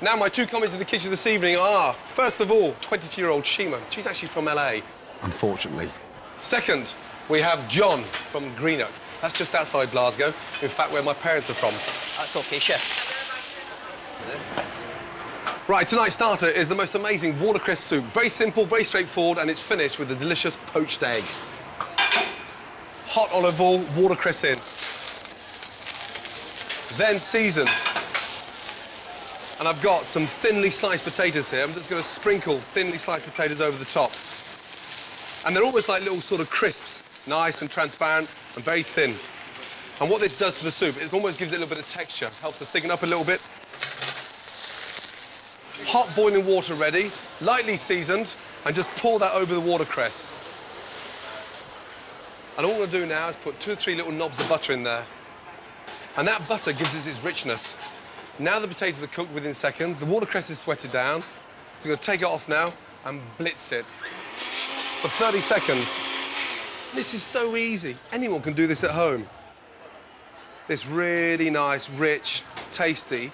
Now, my two comments in the kitchen this evening are, first of all, 22-year-old Shima. She's actually from LA. Unfortunately. Second, we have John from Greenock. That's just outside Glasgow, in fact, where my parents are from. That's OK, chef. Right, tonight's starter is the most amazing watercress soup. Very simple, very straightforward, and it's finished with a delicious poached egg. Hot olive oil, watercress in. Then season. And I've got some thinly sliced potatoes here. I'm just going to sprinkle thinly sliced potatoes over the top. And they're almost like little sort of crisps, nice and transparent and very thin. And what this does to the soup, it almost gives it a little bit of texture, helps to thicken up a little bit. Hot boiling water ready, lightly seasoned, and just pour that over the watercress. And all I'm going to do now is put 2 or 3 little knobs of butter in there. And that butter gives us its richness. Now the potatoes are cooked within seconds, the watercress is sweated down. So I'm going to take it off now and blitz it for 30 seconds. This is so easy. Anyone can do this at home. This really nice, rich, tasty,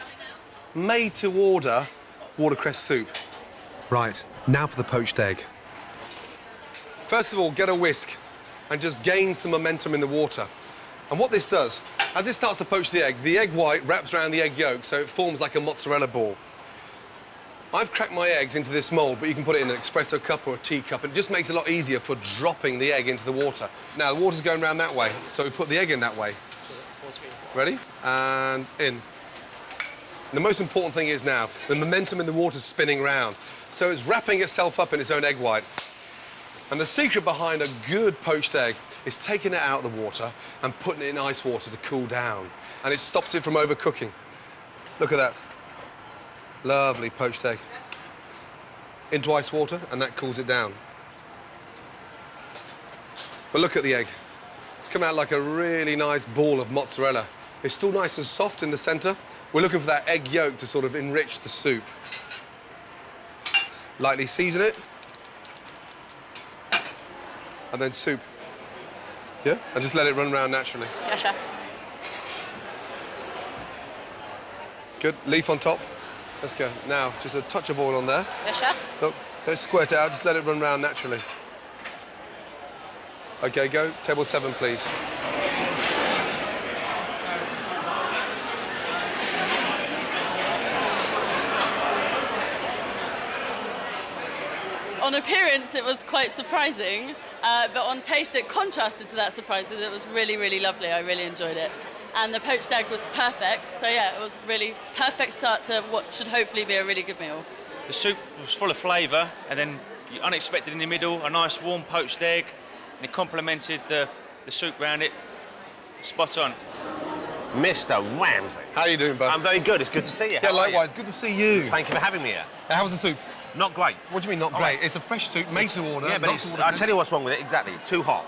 made-to-order watercress soup. Right, now for the poached egg. First of all, get a whisk and just gain some momentum in the water. And what this does, as it starts to poach the egg white wraps around the egg yolk so it forms like a mozzarella ball. I've cracked my eggs into this mould, but you can put it in an espresso cup or a tea cup, and it just makes it a lot easier for dropping the egg into the water. Now, the water's going around that way, so we put the egg in that way. Ready? And in. And the most important thing is now, the momentum in the water's spinning round. So it's wrapping itself up in its own egg white. And the secret behind a good poached egg is taking it out of the water and putting it in ice water to cool down. And it stops it from overcooking. Look at that. Lovely poached egg. Into ice water, and that cools it down. But look at the egg. It's come out like a really nice ball of mozzarella. It's still nice and soft in the centre. We're looking for that egg yolk to sort of enrich the soup. Lightly season it. And then soup. Yeah? And just let it run around naturally. Yeah, chef. Good. Leaf on top. Let's go. Now, just a touch of oil on there. Yeah, chef. Look, let's squirt it out. Just let it run around naturally. OK, go. Table 7, please. On appearance, it was quite surprising, but on taste, it contrasted to that surprise. It was really, really lovely. I really enjoyed it. And the poached egg was perfect. So, yeah, it was really perfect start to what should hopefully be a really good meal. The soup was full of flavour, and then unexpected in the middle, a nice warm poached egg, and it complemented the soup round it. Spot on. Mr. Ramsay. How are you doing, bud? I'm very good. It's good to see you. Yeah, How are you? likewise. Good to see you. Thank you for having me here. How was the soup? Not great. What do you mean, not great? It's a fresh soup, made to order. Yeah, but I'll tell you what's wrong with it, exactly. Too hot.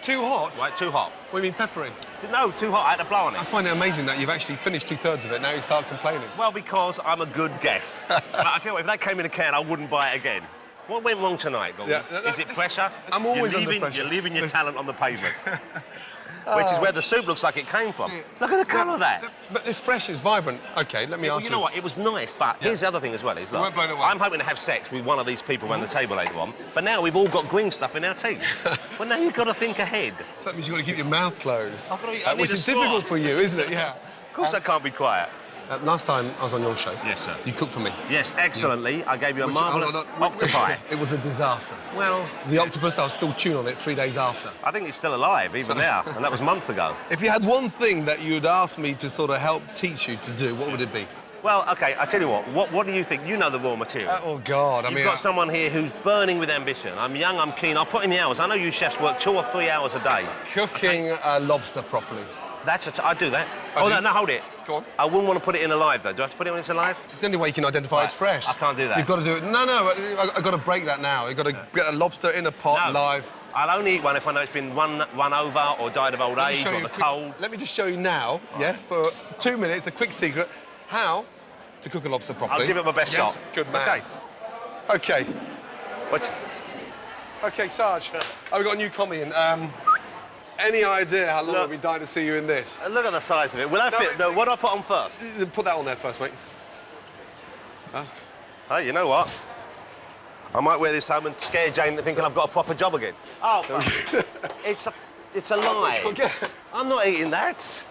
Too hot? Right, too hot. What do you mean, peppery? No, too hot. I had to blow on I it. find it amazing that you've actually finished 2/3 of it. Now you start complaining. Well, because I'm a good guest. But I tell you what, if that came in a can, I wouldn't buy it again. What went wrong tonight, Gordon? Yeah, Is it pressure? I'm always under pressure. You're leaving your talent on the pavement. Which is where the soup looks like it came from. Look at the colour of that. But it's fresh, it's vibrant. OK, let me Well, ask you know what? It was nice, but here's the other thing as well. Is, look, weren't blown away. I'm hoping to have sex with one of these people around the table later on, but now we've all got green stuff in our teeth. Well, now you've got to think ahead. So that means you've got to keep your mouth closed. I've got to- I need which a is straw. difficult for you, isn't it? Yeah. Of course I can't be quiet. Last time I was on your show, Yes, sir. you cooked for me. Yes, excellently. I gave you a Which- marvellous hold on, octopi. It was a disaster. Well, The octopus, I was still chewing on it 3 days after. I think it's still alive, even now, and that was months ago. If you had one thing that you'd ask me to sort of help teach you to do, what would it be? Well, OK, I tell you what do you think? You know the raw material. Oh, God, I You've mean... got someone here who's burning with ambition. I'm young, I'm keen, I'll put in the hours. I know you chefs work 2 or 3 hours a day. Cooking lobster properly. I do that. Oh, no, hold it. Go on. I wouldn't want to put it in alive, though. Do I have to put it when it's alive? It's the only way you can identify it's fresh. I can't do that. You've got to do it. No, I've got to break that now. You've got to get a lobster in a pot live. I'll only eat one if I know it's been run over or died of old age or the cold. Let me just show you now, yes, for 2 minutes, a quick secret, how to cook a lobster properly. I'll give it my best shot. Good man. OK. OK. What? OK, Sarge, I've got a new commie in. Any idea how long I've been dying to see you in this? Look at the size of it. Will that fit? What do I put on first? Put that on there first, mate. Hey, you know what? I might wear this home and scare Jane into thinking I've got a proper job again. Oh, it's a lie. I'm not eating that.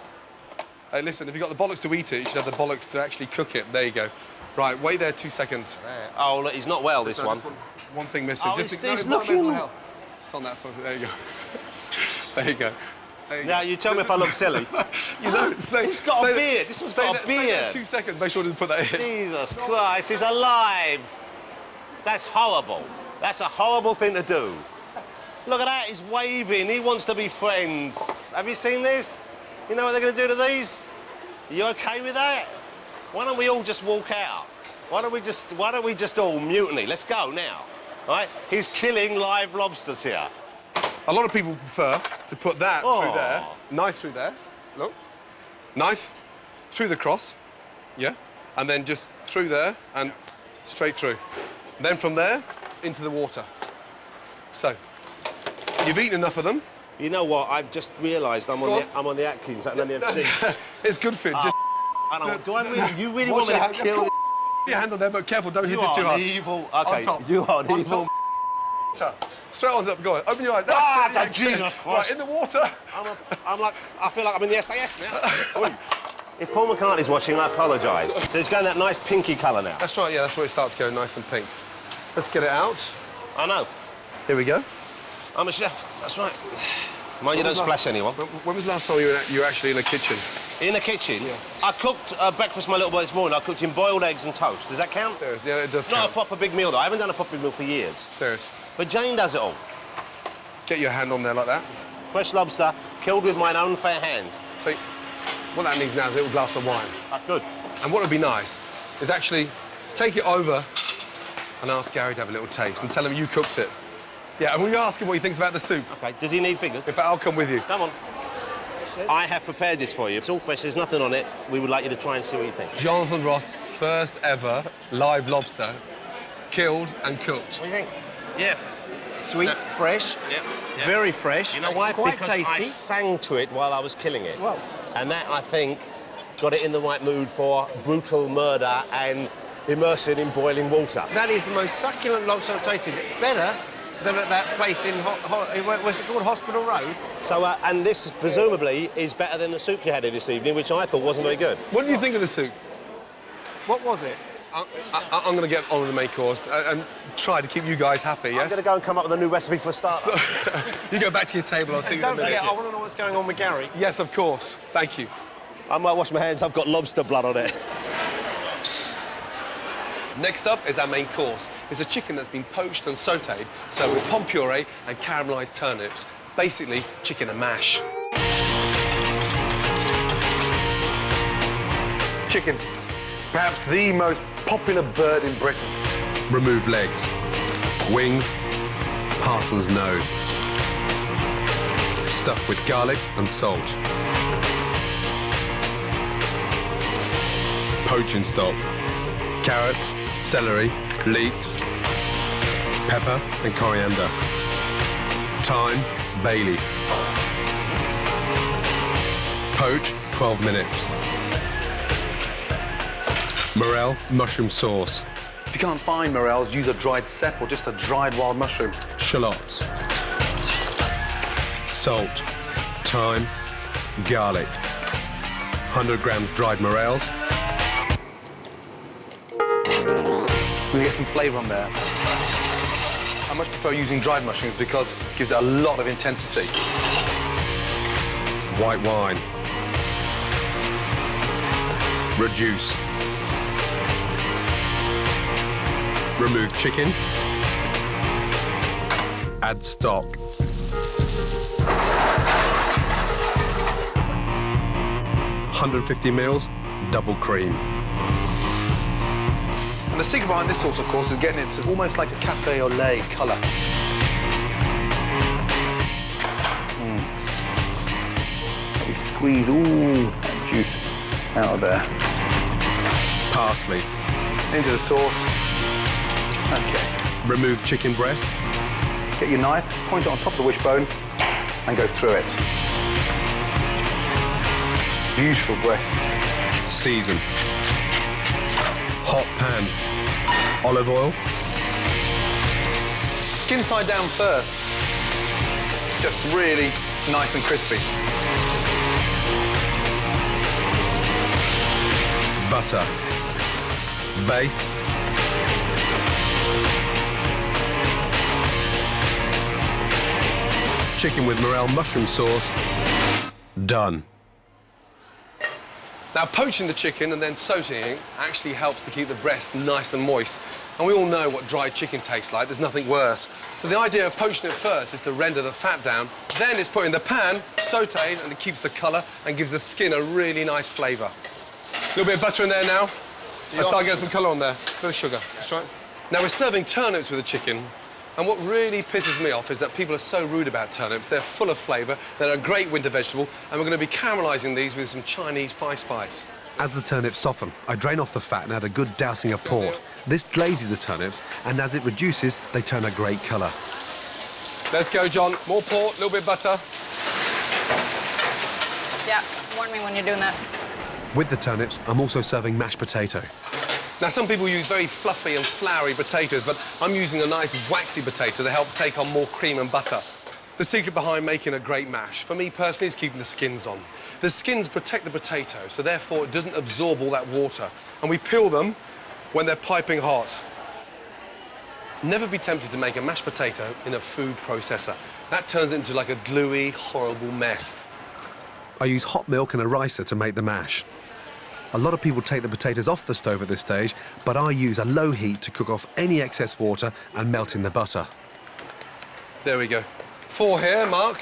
Hey, listen, if you've got the bollocks to eat it, you should have the bollocks to actually cook it. There you go. Right, wait there 2 seconds. Oh, look, he's not well, this So one. One thing missing. Oh, just he's not looking... mental health. Just on that phone. There you go. There you go. Now, you tell me if I look silly. You know, He's got a beard. This one's got a Stay there beard. 2 seconds. Make sure to put that in. Jesus Christ, he's alive. That's horrible. That's a horrible thing to do. Look at that, he's waving. He wants to be friends. Have you seen this? You know what they're going to do to these? Are you OK with that? Why don't we all just walk out? Why don't we just all mutiny? Let's go now. All right? He's killing live lobsters here. A lot of people prefer to put that through there, knife through there, look, knife through the cross, yeah, and then just through there and straight through. Then from there, into the water. So, you've eaten enough of them. You know what? I've just realised I'm on the Atkins. I don't have cheese. It's good for you. Just I don't. Do I really? You really wash want me your to hand. kill? Your hand on there, but careful, don't hit You it too are hard. an evil. On Okay, top. you are an On evil. top. Straight on top, go on. Open your eyes. That's it. Jesus Right, Christ. in the water. I feel like I'm in the SAS now. If Paul McCartney's watching, I apologise. So it's going that nice pinky colour now. That's right, yeah, that's where it starts going nice and pink. Let's get it out. I know. Here we go. I'm a chef. That's right. Mind you don't splash anyone. When was the last time you were actually in a kitchen? In the kitchen? Yeah. I cooked breakfast for my little boy this morning. I cooked him boiled eggs and toast. Does that count? Serious? Yeah, it does It's not count. a proper big meal, though. I haven't done a proper meal for years. Serious. But Jane does it all. Get your hand on there like that. Fresh lobster, killed with mine own fair hands. So, what that needs now is a little glass of wine. Good. And what would be nice is actually take it over and ask Gary to have a little taste and tell him you cooked it. Yeah, and when you ask him what he thinks about the soup, OK, does he need figures? in fact, I'll come with you. Come on. I have prepared this for you. It's all fresh, there's nothing on it. We would like you to try and see what you think. Jonathan Ross' first ever live lobster, killed and cooked. What do you think? Yeah. Sweet, fresh, very fresh. You know why? Quite Because tasty. I sang to it while I was killing it. Well. And that, I think, got it in the right mood for brutal murder and immersion in boiling water. That is the most succulent lobster I've tasted. Better than at that place in, what's it called, Hospital Road? So, and this, presumably, is better than the soup you had here this evening, which I thought wasn't very good. What do you think of the soup? What was it? I'm going to get on with the main course and try to keep you guys happy, yes? I'm going to go and come up with a new recipe for a starter. You go back to your table, I'll see you in a Don't minute. forget, I want to know what's going on with Gary. Yes, of course. Thank you. I might wash my hands, I've got lobster blood on it. Next up is our main course. It's a chicken that's been poached and sautéed, so with pomme purée and caramelised turnips. Basically, chicken and mash. Chicken. Perhaps the most popular bird in Britain. Remove legs, wings, parsley's nose. Stuffed with garlic and salt. Poaching stock. Carrots, celery, leeks, pepper and coriander. Thyme, bay leaf. Poach 12 minutes. Morel mushroom sauce. If you can't find morels, use a dried cep or just a dried wild mushroom. Shallots. Salt, thyme, garlic. 100 grams dried morels. We get some flavour on there. I much prefer using dried mushrooms because it gives it a lot of intensity. White wine. Reduce. Remove chicken. Add stock. £150ml, double cream. And the secret behind this sauce, of course, is getting it to almost like a cafe au lait colour. We squeeze all that juice out of there. Parsley. Into the sauce. Okay. Remove chicken breast. Get your knife, point it on top of the wishbone, and go through it. Beautiful breast. Season. hot pan. Olive oil. Skin side down first. Just really nice and crispy. Butter. Baste. Chicken with morel mushroom sauce. Done. Now, poaching the chicken and then sautéing actually helps to keep the breast nice and moist. And we all know what dried chicken tastes like. There's nothing worse. So the idea of poaching it first is to render the fat down. Then it's put in the pan, sautéed, and it keeps the colour and gives the skin a really nice flavour. A little bit of butter in there now. I start getting some colour on there. A bit of sugar. That's right. Now, we're serving turnips with the chicken. And what really pisses me off is that people are so rude about turnips. They're full of flavour, they're a great winter vegetable, and we're going to be caramelising these with some Chinese five spice. As the turnips soften, I drain off the fat and add a good dousing of port. This glazes the turnips, and as it reduces, they turn a great colour. Let's go, John. More port, a little bit of butter. Yeah, warn me when you're doing that. With the turnips, I'm also serving mashed potato. Now, some people use very fluffy and floury potatoes, but I'm using a nice waxy potato to help take on more cream and butter. The secret behind making a great mash, for me personally, is keeping the skins on. The skins protect the potato, so therefore it doesn't absorb all that water. And we peel them when they're piping hot. Never be tempted to make a mashed potato in a food processor. That turns it into like a gluey, horrible mess. I use hot milk and a ricer to make the mash. A lot of people take the potatoes off the stove at this stage, but I use a low heat to cook off any excess water and melt in the butter. There we go. 4 here, Mark.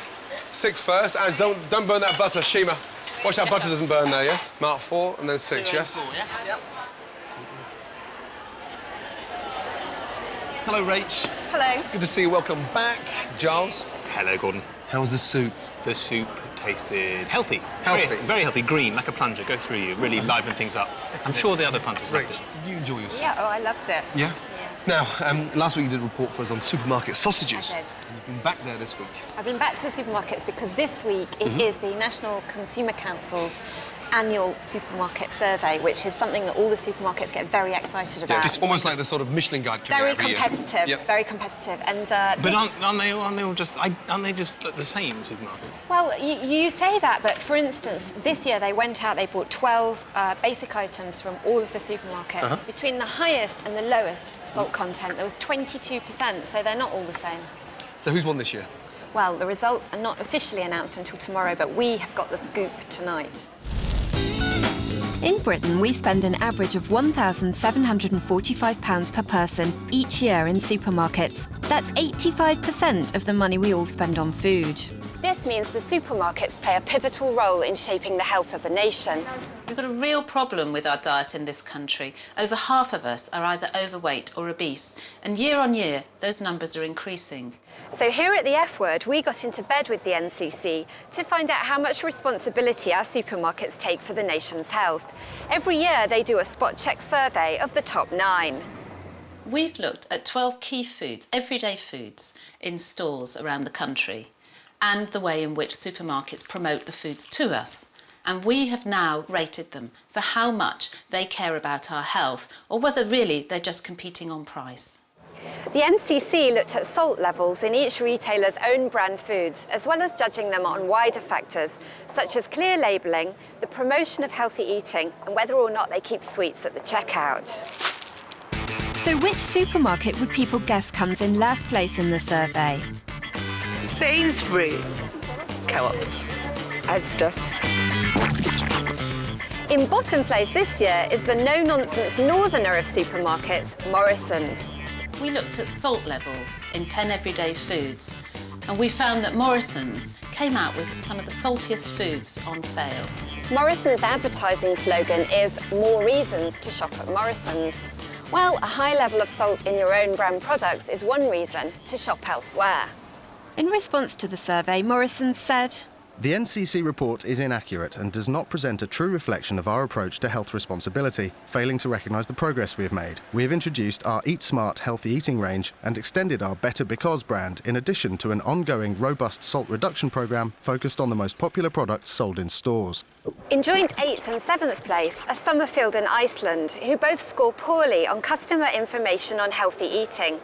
6 first, and don't burn that butter, Shima. Watch that butter doesn't burn there, yes? Mark 4 and then 6, yes? 4, yes? Yep. Hello, Rach. Hello. Good to see you. Welcome back. Giles. Hello, Gordon. How was the soup? The soup tasted healthy. Healthy? Very, very healthy. Green, like a plunger. Go through you. Really livened things up. I'm sure the other punters liked Rach, it. did you enjoy yourself? Yeah, oh, I loved it. Yeah? Now, last week you did a report for us on supermarket sausages. I did. And you've been back there this week. I've been back to the supermarkets because this week it is the National Consumer Council's annual supermarket survey, which is something that all the supermarkets get very excited about. Yeah, just almost like the sort of Michelin guide coming very out every year. competitive, Yep. very competitive. And But aren't they all just look the same, supermarket? well, you say that, but for instance, this year they went out, they bought 12 basic items from all of the supermarkets. Between the highest and the lowest salt content, there was 22%, so they're not all the same. So who's won this year? Well, the results are not officially announced until tomorrow, but we have got the scoop tonight. In Britain, we spend an average of £1,745 per person each year in supermarkets. That's 85% of the money we all spend on food. This means the supermarkets play a pivotal role in shaping the health of the nation. We've got a real problem with our diet in this country. Over half of us are either overweight or obese, and year on year, those numbers are increasing. So here at the F Word, we got into bed with the NCC to find out how much responsibility our supermarkets take for the nation's health. Every year, they do a spot check survey of the top 9. We've looked at 12 key foods, everyday foods, in stores around the country, and the way in which supermarkets promote the foods to us. And we have now rated them for how much they care about our health, or whether really they're just competing on price. The NCC looked at salt levels in each retailer's own brand foods, as well as judging them on wider factors, such as clear labelling, the promotion of healthy eating, and whether or not they keep sweets at the checkout. So which supermarket would people guess comes in last place in the survey? Sainsbury's. Co-op. Asda. In bottom place this year is the no-nonsense northerner of supermarkets, Morrison's. We looked at salt levels in 10 everyday foods, and we found that Morrison's came out with some of the saltiest foods on sale. Morrison's advertising slogan is "More reasons to shop at Morrison's." Well, a high level of salt in your own brand products is one reason to shop elsewhere. In response to the survey, Morrison said, The NCC report is inaccurate and does not present a true reflection of our approach to health responsibility, failing to recognise the progress we have made. We have introduced our Eat Smart healthy eating range and extended our Better Because brand, in addition to an ongoing robust salt reduction programme focused on the most popular products sold in stores. In joint 8th and 7th place are Summerfield and Iceland, who both score poorly on customer information on healthy eating.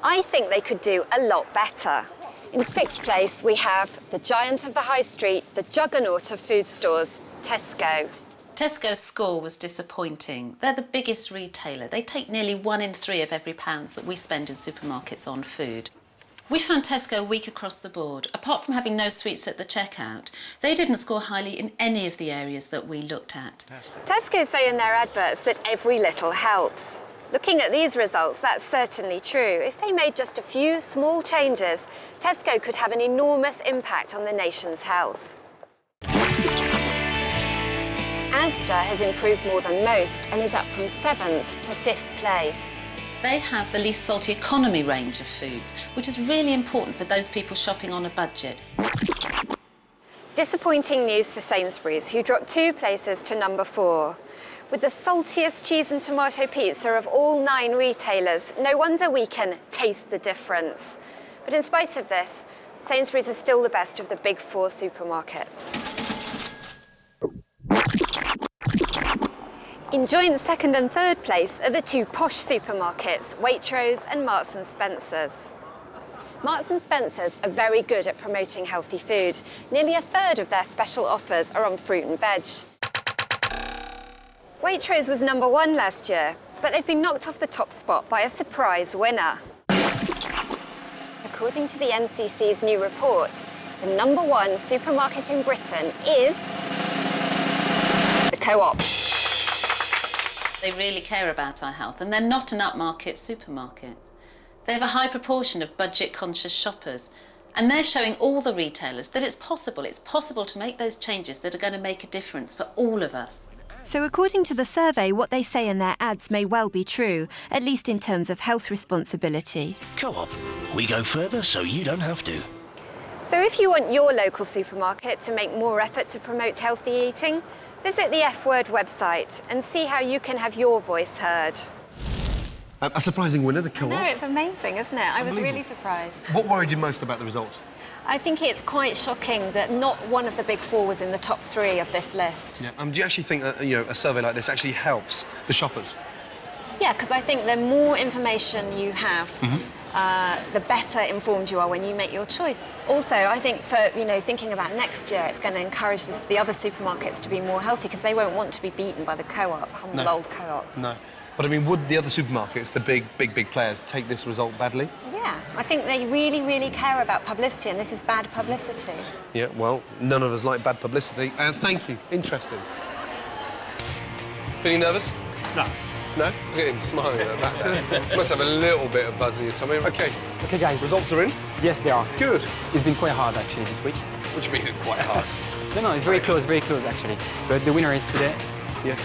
I think they could do a lot better. In 6th place, we have the giant of the high street, the juggernaut of food stores, Tesco. Tesco's score was disappointing. They're the biggest retailer. They take nearly 1 in 3 of every pound that we spend in supermarkets on food. We found Tesco weak across the board. Apart from having no sweets at the checkout, they didn't score highly in any of the areas that we looked at. Tesco say in their adverts that every little helps. Looking at these results, that's certainly true. If they made just a few small changes, Tesco could have an enormous impact on the nation's health. Asda has improved more than most and is up from 7th to 5th place. They have the least salty economy range of foods, which is really important for those people shopping on a budget. Disappointing news for Sainsbury's, who dropped 2 places to number 4. With the saltiest cheese and tomato pizza of all 9 retailers, no wonder we can taste the difference. But in spite of this, Sainsbury's is still the best of the big 4 supermarkets. In joint 2nd and 3rd place are the 2 posh supermarkets, Waitrose and Marks and Spencer's. Marks and Spencer's are very good at promoting healthy food. Nearly a third of their special offers are on fruit and veg. Waitrose was number 1 last year, but they've been knocked off the top spot by a surprise winner. According to the NCC's new report, the number 1 supermarket in Britain is the Co-op. They really care about our health, and they're not an upmarket supermarket. They have a high proportion of budget-conscious shoppers, and they're showing all the retailers that it's possible to make those changes that are going to make a difference for all of us. So according to the survey, what they say in their ads may well be true, at least in terms of health responsibility. Co-op. We go further so you don't have to. So if you want your local supermarket to make more effort to promote healthy eating, visit the F Word website and see how you can have your voice heard. A surprising winner, the Co-op. No, it's amazing, isn't it? I was really surprised. What worried you most about the results? I think it's quite shocking that not one of the big 4 was in the top 3 of this list. Yeah. Do you actually think that, a survey like this actually helps the shoppers? Yeah, because I think the more information you have, the better informed you are when you make your choice. Also, I think for, thinking about next year, it's going to encourage the other supermarkets to be more healthy because they won't want to be beaten by the Co-op, humble old Co-op. No. But I mean, would the other supermarkets, the big players, take this result badly? Yeah, I think they really, really care about publicity, and this is bad publicity. Yeah, well, none of us like bad publicity. Thank you. Interesting. Feeling nervous? No. No? Look at him smiling at the back there. Must have a little bit of buzz in your tummy. OK. OK, guys. Results are in? Yes, they are. Good. It's been quite hard, actually, this week. What do you mean, quite hard? No, it's very close, actually. But the winner is today. Yeah.